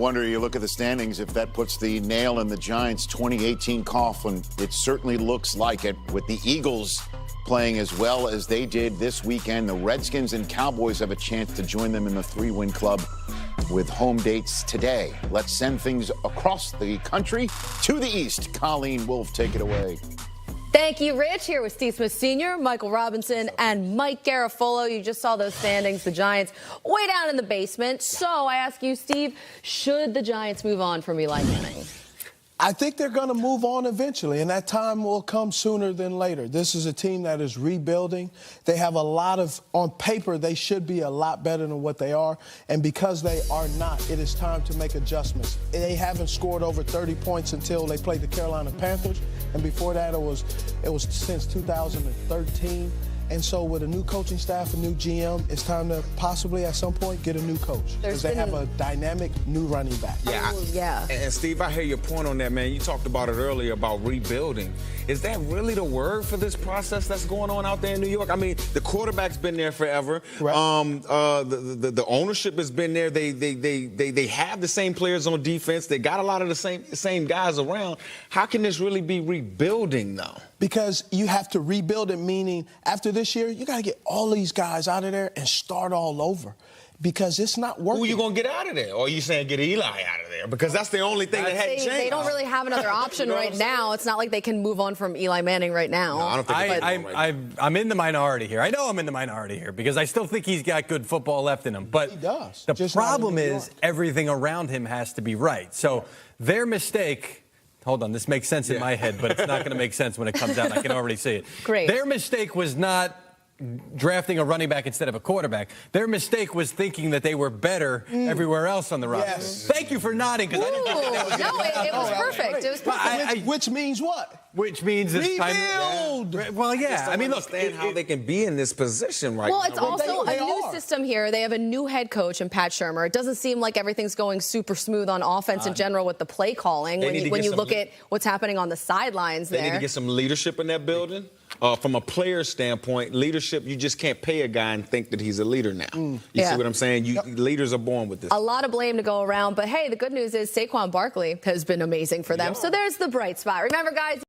wonder, you look at the standings, if that puts the nail in the Giants' 2018 coffin. It certainly looks like it, with the Eagles playing as well as they did this weekend. The Redskins and Cowboys have a chance to join them in the 3-win club with home dates today. Let's send things across the country to the East. Colleen Wolfe, take it away. Thank you, Rich. Here with Steve Smith Sr., Michael Robinson, and Mike Garafolo. You just saw those standings. The Giants way down in the basement. So I ask you, Steve, should the Giants move on from Eli Manning? I think they're going to move on eventually, and that time will come sooner than later. This is a team that is rebuilding. They have a lot of, on paper, they should be a lot better than what they are. And because they are not, it is time to make adjustments. They haven't scored over 30 points until they played the Carolina Panthers. And before that, it was since 2013. And so with a new coaching staff, a new GM, it's time to possibly at some point get a new coach. Because they have a dynamic new running back. Yeah. And Steve, I hear your point on that, man. You talked about it earlier about rebuilding. Is that really the word for this process that's going on out there in New York? I mean, the quarterback's been there forever. Right. The ownership has been there. They have the same players on defense. They got a lot of the same guys around. How can this really be rebuilding, though? Because you have to rebuild it, meaning after this year, you got to get all these guys out of there and start all over. Because it's not working. Who are you going to get out of there? Or are you saying get Eli out of there? Because that's the only thing that hadn't changed. They don't really have another option right now. It's not like they can move on from Eli Manning right now. No, I don't think I'm in the minority here. I know I'm in the minority here because I still think he's got good football left in him. But he does. The problem is everything around him has to be right. So their mistake... Hold on, this makes sense in my head, but it's not going to make sense when it comes out. I can already see it. Great. Their mistake was not drafting a running back instead of a quarterback. Their mistake was thinking that they were better everywhere else on the roster. Yes. Thank you for nodding, because I didn't think that was it was perfect. It was perfect. Which means what? Which means it's time rebuild. Well, yeah. I mean, understand how they can be in this position right now. Well, it's also a new system here. They have a new head coach in Pat Shurmur. It doesn't seem like everything's going super smooth on offense in general with the play calling. When you look at what's happening on the sidelines there. They need to get some leadership in that building. From a player standpoint, leadership, you just can't pay a guy and think that he's a leader now. You see what I'm saying? Leaders are born with this. A lot of blame to go around. But, hey, the good news is Saquon Barkley has been amazing for them. So there's the bright spot. Remember, guys.